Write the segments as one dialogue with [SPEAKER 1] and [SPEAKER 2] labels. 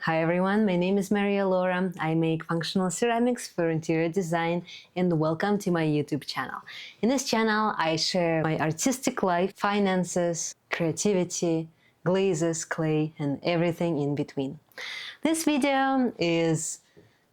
[SPEAKER 1] Hi everyone, my name is Loram. I make functional ceramics for interior design and welcome to my YouTube channel. In this channel, I share my artistic life, finances, creativity, glazes, clay, and everything in between. This video is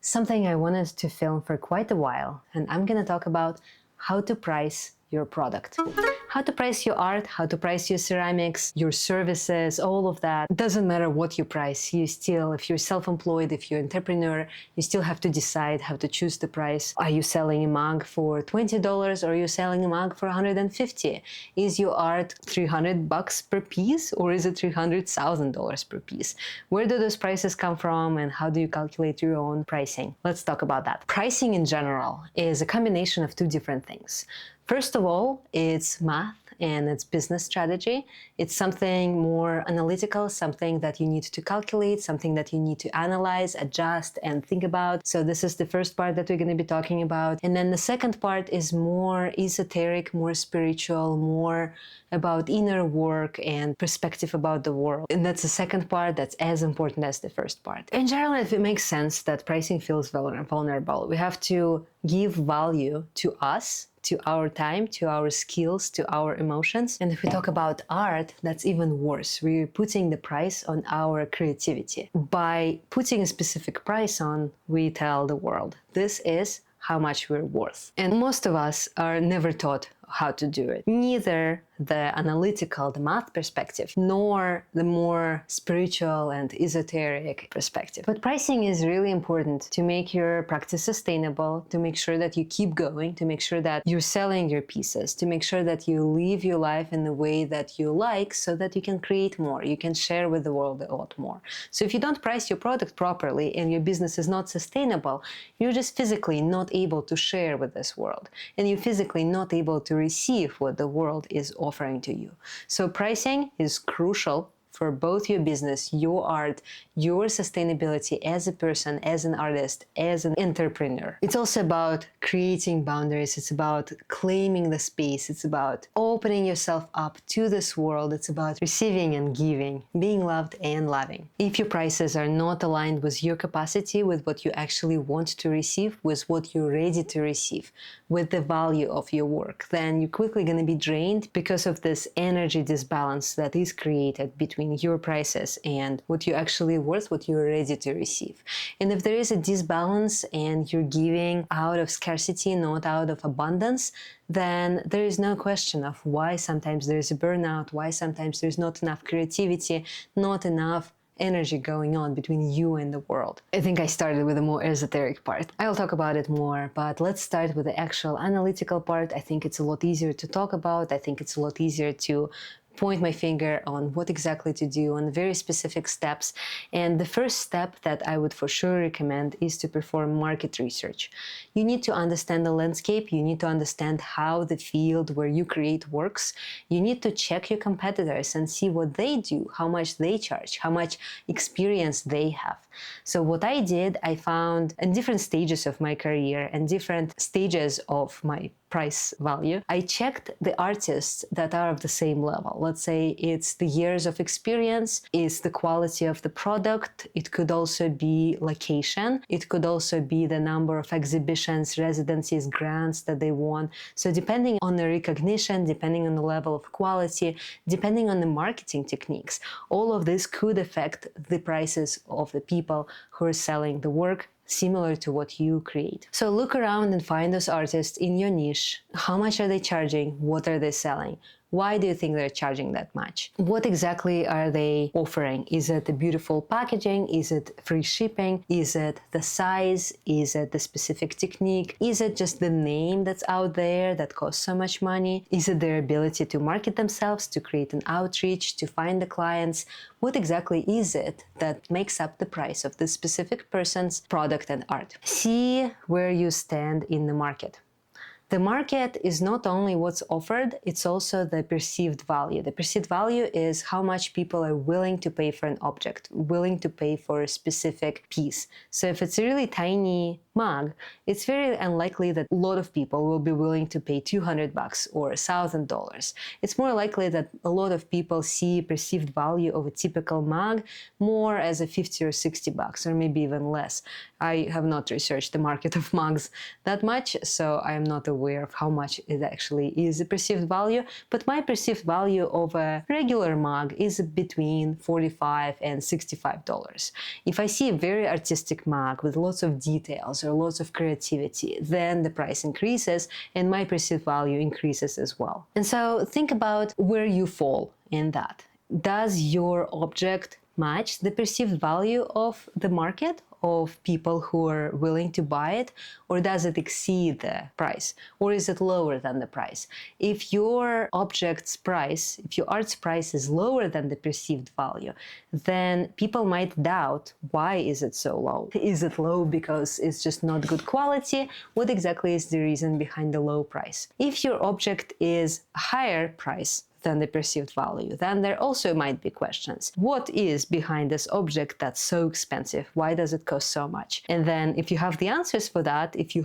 [SPEAKER 1] something I wanted to film for quite a while, and I'm gonna talk about how to price your product. How to price your art, how to price your ceramics, your services, all of that. It doesn't matter what you price. You still, if you're self-employed, if you're an entrepreneur, you still have to decide how to choose the price. Are you selling a mug for $20 or are you selling a mug for $150? Is your art $300 per piece or is it $300,000 per piece? Where do those prices come from and how do you calculate your own pricing? Let's talk about that. Pricing in general is a combination of two different things. First of all, it's math and it's business strategy. It's something more analytical, something that you need to calculate, something that you need to analyze, adjust, and think about. So this is the first part that we're going to be talking about. And then the second part is more esoteric, more spiritual, more about inner work and perspective about the world. And that's the second part that's as important as the first part. In general, if it makes sense that pricing feels vulnerable, we have to give value to us, to our time, to our skills, to our emotions. And if we talk about art, that's even worse. We're putting the price on our creativity. By putting a specific price on, we tell the world, this is how much we're worth. And most of us are never taught how to do it. Neither the analytical, the math perspective, nor the more spiritual and esoteric perspective. But pricing is really important to make your practice sustainable, to make sure that you keep going, to make sure that you're selling your pieces, to make sure that you live your life in the way that you like so that you can create more, you can share with the world a lot more. So if you don't price your product properly and your business is not sustainable, you're just physically not able to share with this world. And you're physically not able to receive what the world is offering to you. So pricing is crucial for both your business, your art, your sustainability as a person, as an artist, as an entrepreneur. It's also about creating boundaries. It's about claiming the space. It's about opening yourself up to this world. It's about receiving and giving, being loved and loving. If your prices are not aligned with your capacity, with what you actually want to receive, with what you're ready to receive, with the value of your work, then you're quickly going to be drained because of this energy disbalance that is created between your prices and what you're actually worth, what you're ready to receive. And if there is a disbalance and you're giving out of scarcity, not out of abundance, then there is no question of why sometimes there's a burnout, why sometimes there's not enough creativity, not enough energy going on between you and the world. I think I started with a more esoteric part. I'll talk about it more, but let's start with the actual analytical part. I think it's a lot easier to talk about. I think it's a lot easier to point my finger on what exactly to do, on very specific steps. And the first step that I would for sure recommend is to perform market research. You need to understand the landscape. You need to understand how the field where you create works. You need to check your competitors and see what they do, how much they charge, how much experience they have. So what I did, I found in different stages of my career and different stages of my price value, I checked the artists that are of the same level. Let's say it's the years of experience, it's the quality of the product, it could also be location, it could also be the number of exhibitions, residencies, grants that they won. So depending on the recognition, depending on the level of quality, depending on the marketing techniques, all of this could affect the prices of the people who are selling the work similar to what you create. So look around and find those artists in your niche. How much are they charging? What are they selling? Why do you think they're charging that much? What exactly are they offering? Is it the beautiful packaging? Is it free shipping? Is it the size? Is it the specific technique? Is it just the name that's out there that costs so much money? Is it their ability to market themselves, to create an outreach, to find the clients? What exactly is it that makes up the price of this specific person's product and art? See where you stand in the market. The market is not only what's offered, it's also the perceived value. The perceived value is how much people are willing to pay for an object, willing to pay for a specific piece. So if it's a really tiny mug, it's very unlikely that a lot of people will be willing to pay $200 or $1,000. It's more likely that a lot of people see perceived value of a typical mug more as a $50 or $60, or maybe even less. I have not researched the market of mugs that much, so I am not aware of how much it actually is a perceived value, but my perceived value of a regular mug is between $45 and $65. If I see a very artistic mug with lots of details or lots of creativity, then the price increases and my perceived value increases as well. And so think about where you fall in that. Does your object match the perceived value of the market, of people who are willing to buy it, or does it exceed the price, or is it lower than the price? If your object's price, if your art's price is lower than the perceived value, then people might doubt, why is it so low? Is it low because it's just not good quality? What exactly is the reason behind the low price? If your object is higher price than the perceived value, then there also might be questions. What is behind this object that's so expensive? Why does it cost so much? And then if you have the answers for that, if you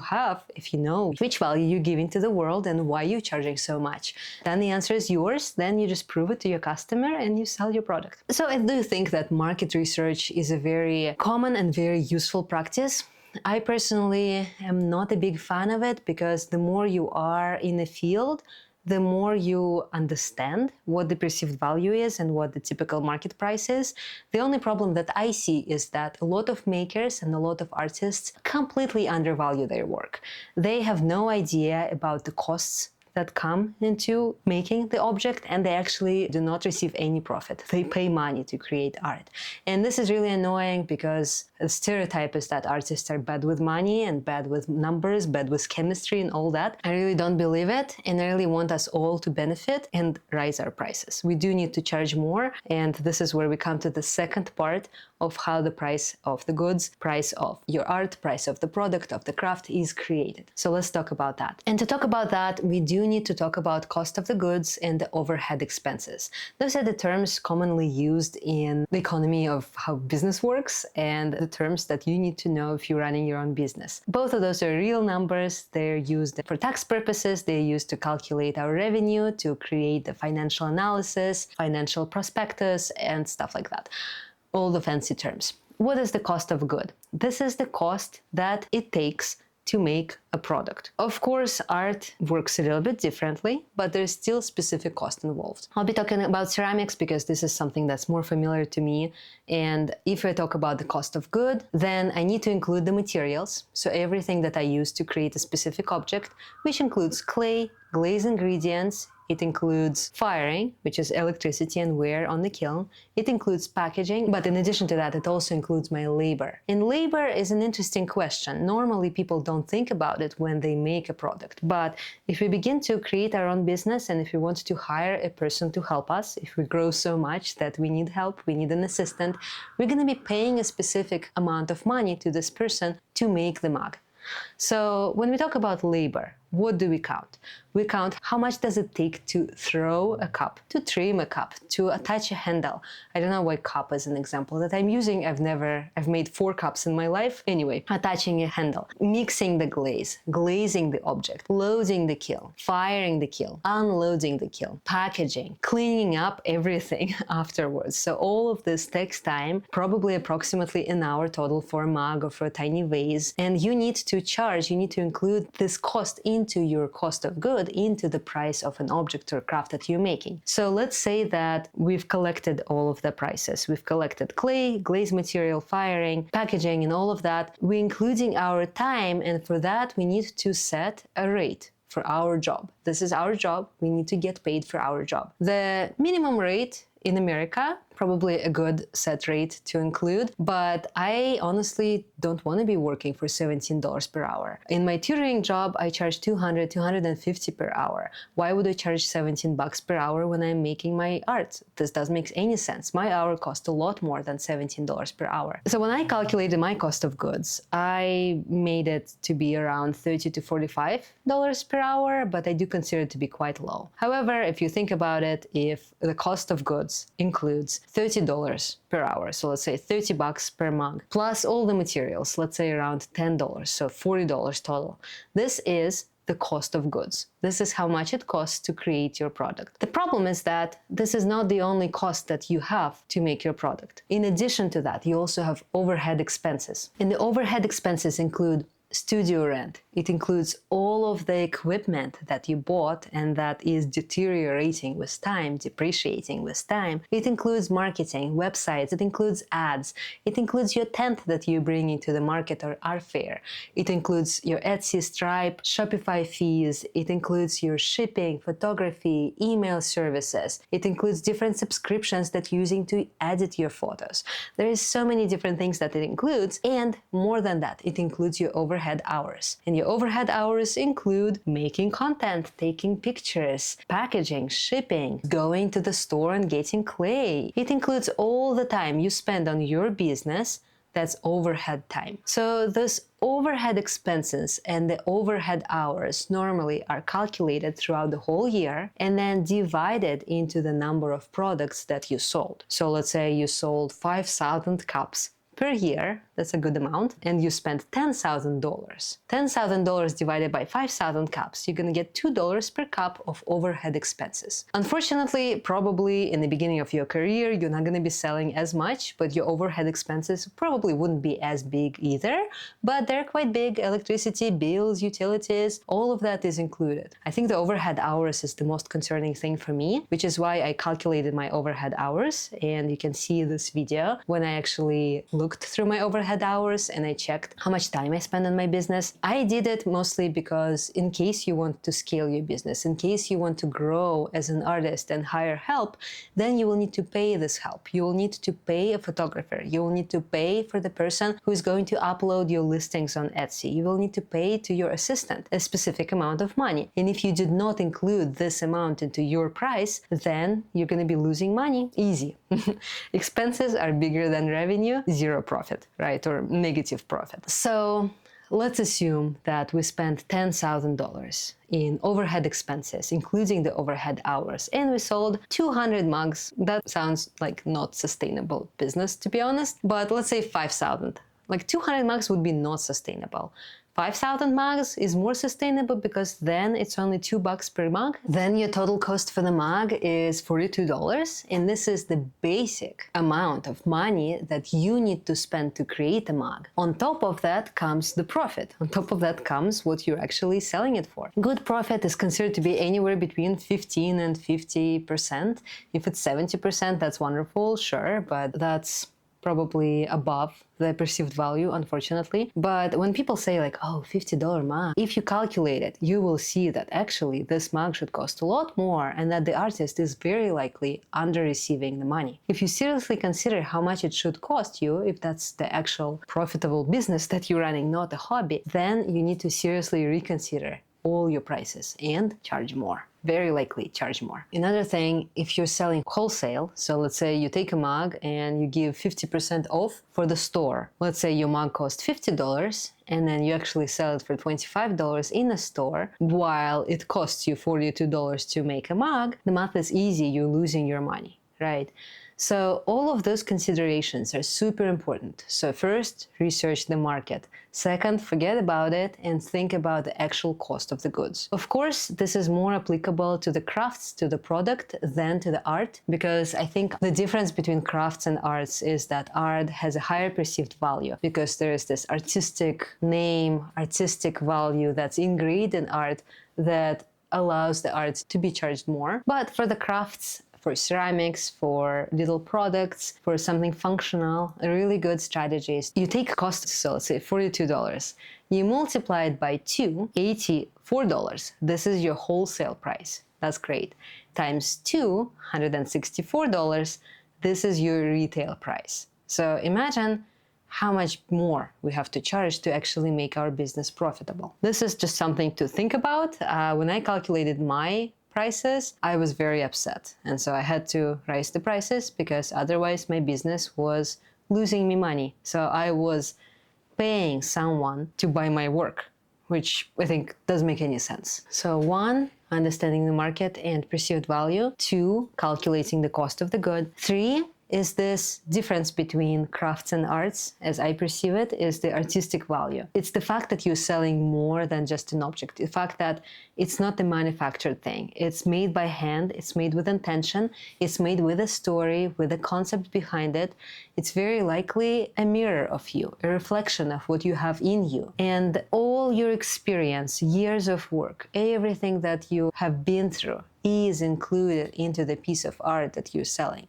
[SPEAKER 1] know which value you're giving to the world and why you're charging so much, then the answer is yours. Then you just prove it to your customer and you sell your product. So I do think that market research is a very common and very useful practice. I personally am not a big fan of it because the more you are in a field, the more you understand what the perceived value is and what the typical market price is. The only problem that I see is that a lot of makers and a lot of artists completely undervalue their work. They have no idea about the costs that come into making the object, and they actually do not receive any profit. They pay money to create art. And this is really annoying because the stereotype is that artists are bad with money and bad with numbers, bad with chemistry and all that. I really don't believe it, and I really want us all to benefit and raise our prices. We do need to charge more, and this is where we come to the second part of how the price of the goods, price of your art, price of the product, of the craft is created. So let's talk about that. And to talk about that, we do need to talk about cost of the goods and the overhead expenses. Those are the terms commonly used in the economy of how business works and the terms that you need to know if you're running your own business. Both of those are real numbers. They're used for tax purposes. They're used to calculate our revenue, to create the financial analysis, financial prospectus, and stuff like that. All the fancy terms. What is the cost of a good? This is the cost that it takes to make a product. Of course, art works a little bit differently, but there's still specific cost involved. I'll be talking about ceramics because this is something that's more familiar to me. And if I talk about the cost of good, then I need to include the materials. So everything that I use to create a specific object, which includes clay, glaze ingredients. It includes firing, which is electricity and wear on the kiln. It includes packaging, but in addition to that, it also includes my labor. And labor is an interesting question. Normally, people don't think about it when they make a product. But if we begin to create our own business and if we want to hire a person to help us, if we grow so much that we need help, we need an assistant, we're going to be paying a specific amount of money to this person to make the mug. So when we talk about labor, what do we count? We count how much does it take to throw a cup, to trim a cup, to attach a handle. I don't know why cup is an example that I'm using. I've made 4 cups in my life. Anyway, attaching a handle, mixing the glaze, glazing the object, loading the kiln, firing the kiln, unloading the kiln, packaging, cleaning up everything afterwards. So all of this takes time, probably approximately an hour total for a mug or for a tiny vase. And you need to include this cost into your cost of good, into the price of an object or craft that you're making. So let's say that we've collected all of the prices. We've collected clay, glaze material, firing, packaging, and all of that. We're including our time, and for that we need to set a rate for our job. This is our job. We need to get paid for our job. The minimum rate in America, probably a good set rate to include, but I honestly don't want to be working for $17 per hour. In my tutoring job, I charge $200, $250 per hour. Why would I charge $17 per hour when I'm making my art? This doesn't make any sense. My hour costs a lot more than $17 per hour. So when I calculated my cost of goods, I made it to be around $30 to $45 per hour, but I do consider it to be quite low. However, if you think about it, if the cost of goods includes $30 per hour. So let's say $30 per mug, plus all the materials, let's say around $10, so $40 total. This is the cost of goods. This is how much it costs to create your product. The problem is that this is not the only cost that you have to make your product. In addition to that, you also have overhead expenses. And the overhead expenses include studio rent. It includes all of the equipment that you bought and that is deteriorating with time, depreciating with time. It includes marketing, websites, it includes ads, it includes your tent that you bring into the market or art fair. It includes your Etsy, Stripe, Shopify fees. It includes your shipping, photography, email services. It includes different subscriptions that you're using to edit your photos. There is so many different things that it includes, and more than that, it includes your overhead hours. And your overhead hours include making content, taking pictures, packaging, shipping, going to the store and getting clay. It includes all the time you spend on your business. That's overhead time. So those overhead expenses and the overhead hours normally are calculated throughout the whole year and then divided into the number of products that you sold. So let's say you sold 5,000 cups per year, that's a good amount, and you spent $10,000. $10,000 divided by 5,000 cups, you're gonna get $2 per cup of overhead expenses. Unfortunately, probably in the beginning of your career, you're not gonna be selling as much, but your overhead expenses probably wouldn't be as big either, but they're quite big. Electricity, bills, utilities, all of that is included. I think the overhead hours is the most concerning thing for me, which is why I calculated my overhead hours, and you can see this video when I actually looked through my overhead hours and I checked how much time I spend on my business. I did it mostly because in case you want to scale your business, in case you want to grow as an artist and hire help, then you will need to pay this help. You will need to pay a photographer. You will need to pay for the person who is going to upload your listings on Etsy. You will need to pay to your assistant a specific amount of money. And if you did not include this amount into your price, then you're going to be losing money. Easy. Expenses are bigger than revenue, zero profit, right? Or negative profit. So let's assume that we spent $10,000 in overhead expenses, including the overhead hours, and we sold 200 mugs. That sounds like not sustainable business, to be honest, but let's say 5,000. Like 200 mugs would be not sustainable. 5,000 mugs is more sustainable because then it's only $2 per mug. Then your total cost for the mug is $42, and this is the basic amount of money that you need to spend to create a mug. On top of that comes the profit. On top of that comes what you're actually selling it for. Good profit is considered to be anywhere between 15 and 50%. If it's 70%, that's wonderful, sure, but that's probably above the perceived value, unfortunately. But when people say like, oh, $50 mug, if you calculate it, you will see that actually this mug should cost a lot more and that the artist is very likely under receiving the money. If you seriously consider how much it should cost you, if that's the actual profitable business that you're running, not a hobby, then you need to seriously reconsider all your prices and charge more. Very likely charge more. Another thing, if you're selling wholesale, so let's say you take a mug and you give 50% off for the store. Let's say your mug costs $50 and then you actually sell it for $25 in a store while it costs you $42 to make a mug. The math is easy, you're losing your money, right? So all of those considerations are super important. So first, research the market. Second, forget about it and think about the actual cost of the goods. Of course, this is more applicable to the crafts, to the product, than to the art, because I think the difference between crafts and arts is that art has a higher perceived value because there is this artistic name, artistic value that's ingrained in art that allows the art to be charged more. But for the crafts, for ceramics, for little products, for something functional, a really good strategy is you take cost, so let's say $42. You multiply it by 2, $84. This is your wholesale price. That's great. Times 2, $164. This is your retail price. So imagine how much more we have to charge to actually make our business profitable. This is just something to think about. When I calculated my prices, I was very upset. And so I had to raise the prices because otherwise my business was losing me money. So I was paying someone to buy my work, which I think doesn't make any sense. So 1, understanding the market and perceived value. 2, calculating the cost of the good. 3, is this difference between crafts and arts, as I perceive it, is the artistic value. It's the fact that you're selling more than just an object. The fact that it's not a manufactured thing. It's made by hand, it's made with intention, it's made with a story, with a concept behind it. It's very likely a mirror of you, a reflection of what you have in you. And all your experience, years of work, everything that you have been through is included into the piece of art that you're selling.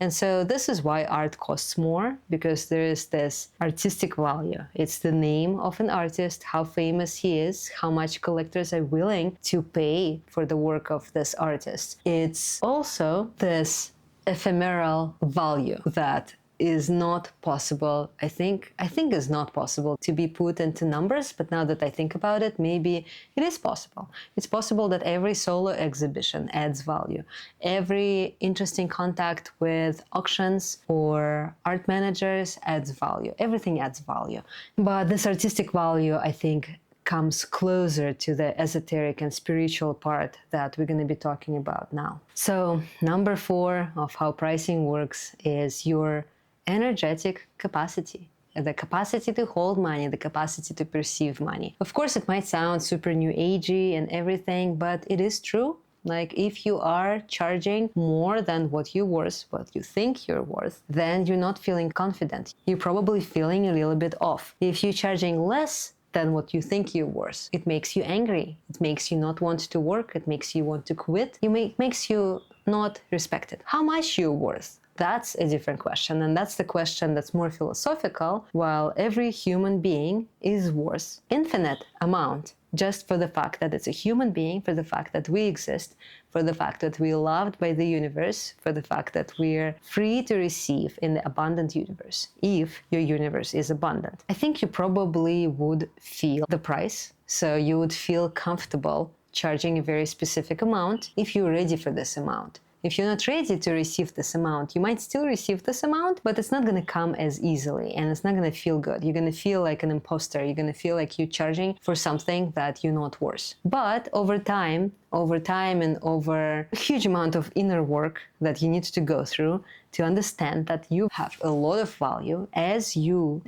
[SPEAKER 1] And so this is why art costs more, because there is this artistic value. It's the name of an artist, how famous he is, how much collectors are willing to pay for the work of this artist. It's also this ephemeral value that is not possible, I think is not possible to be put into numbers, but now that I think about it, maybe it is possible. It's possible that every solo exhibition adds value. Every interesting contact with auctions or art managers adds value. Everything adds value. But this artistic value, I think, comes closer to the esoteric and spiritual part that we're going to be talking about now. So number 4 of how pricing works is your energetic capacity. The capacity to hold money, the capacity to perceive money. Of course, it might sound super new agey and everything, but it is true. Like, if you are charging more than what you're worth, what you think you're worth, then you're not feeling confident. You're probably feeling a little bit off. If you're charging less than what you think you're worth, it makes you angry. It makes you not want to work. It makes you want to quit. Makes you not respected. How much you're worth? That's a different question, and that's the question that's more philosophical, while every human being is worth infinite amount just for the fact that it's a human being, for the fact that we exist, for the fact that we're loved by the universe, for the fact that we're free to receive in the abundant universe, if your universe is abundant. I think you probably would feel the price, so you would feel comfortable charging a very specific amount if you're ready for this amount. If you're not ready to receive this amount, you might still receive this amount, but it's not going to come as easily, and it's not going to feel good. You're going to feel like an imposter. You're going to feel like you're charging for something that you're not worth. But over time and over a huge amount of inner work that you need to go through to understand that you have a lot of value as you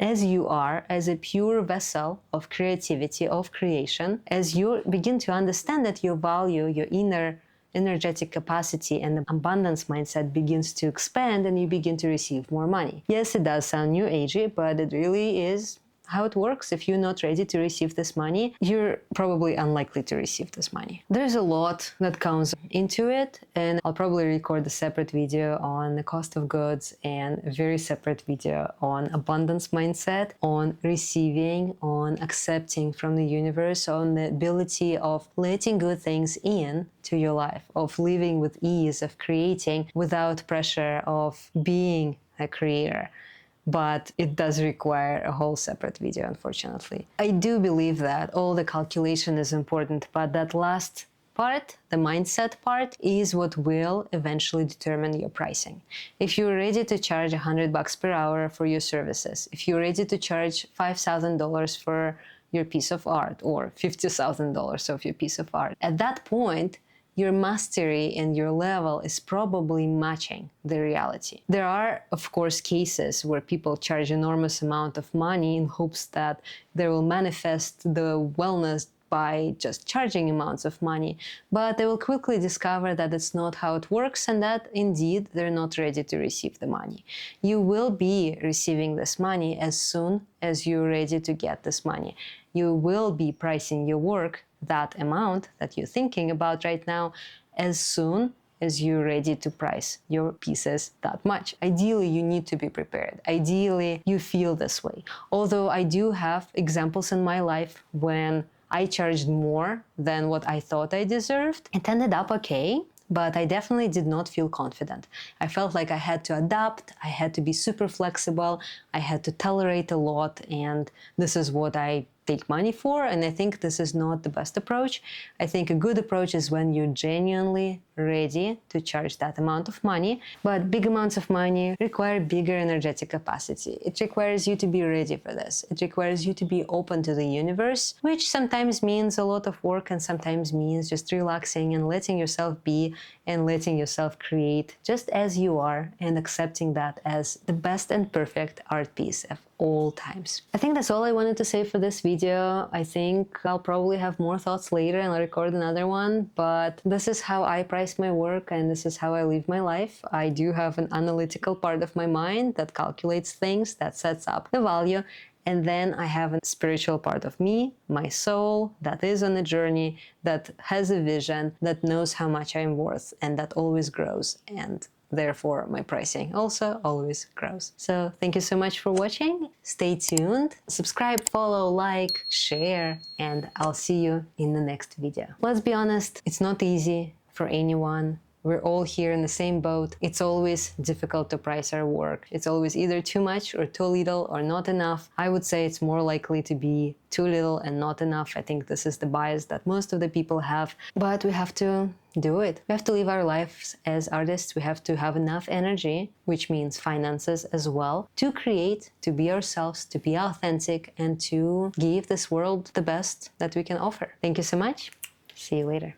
[SPEAKER 1] are, as a pure vessel of creativity, of creation, as you begin to understand that your value, your inner energetic capacity and the abundance mindset begins to expand, and you begin to receive more money. Yes, it does sound new agey, but it really is how it works. If you're not ready to receive this money, you're probably unlikely to receive this money. There's a lot that comes into it, and I'll probably record a separate video on the cost of goods and a very separate video on abundance mindset, on receiving, on accepting from the universe, on the ability of letting good things in to your life, of living with ease, of creating without pressure, of being a creator. But it does require a whole separate video, unfortunately. I do believe that all the calculation is important, but that last part, the mindset part, is what will eventually determine your pricing. If you're ready to charge $100 per hour for your services, if you're ready to charge $5,000 for your piece of art, or $50,000 of your piece of art, at that point, your mastery and your level is probably matching the reality. There are, of course, cases where people charge enormous amount of money in hopes that they will manifest the wellness by just charging amounts of money, but they will quickly discover that it's not how it works, and that indeed they're not ready to receive the money. You will be receiving this money as soon as you're ready to get this money. You will be pricing your work, that amount that you're thinking about right now, as soon as you're ready to price your pieces that much. Ideally, you need to be prepared. Ideally, you feel this way. Although I do have examples in my life when I charged more than what I thought I deserved. It ended up okay, but I definitely did not feel confident. I felt like I had to adapt, I had to be super flexible, I had to tolerate a lot, and this is what I take money for, and I think this is not the best approach. I think a good approach is when you're genuinely ready to charge that amount of money, but big amounts of money require bigger energetic capacity. It requires you to be ready for this. It requires you to be open to the universe, which sometimes means a lot of work and sometimes means just relaxing and letting yourself be and letting yourself create just as you are and accepting that as the best and perfect art piece of all times. I think that's all I wanted to say for this video. I think I'll probably have more thoughts later and I'll record another one, but this is how I price my work and this is how I live my life. I do have an analytical part of my mind that calculates things, that sets up the value, and then I have a spiritual part of me, my soul, that is on a journey, that has a vision, that knows how much I'm worth, and that always grows. And therefore, my pricing also always grows. So thank you so much for watching. Stay tuned. Subscribe, follow, like, share, and I'll see you in the next video. Let's be honest, it's not easy for anyone. We're all here in the same boat. It's always difficult to price our work. It's always either too much or too little or not enough. I would say it's more likely to be too little and not enough. I think this is the bias that most of the people have, but we have to do it. We have to live our lives as artists. We have to have enough energy, which means finances as well, to create, to be ourselves, to be authentic, and to give this world the best that we can offer. Thank you so much. See you later.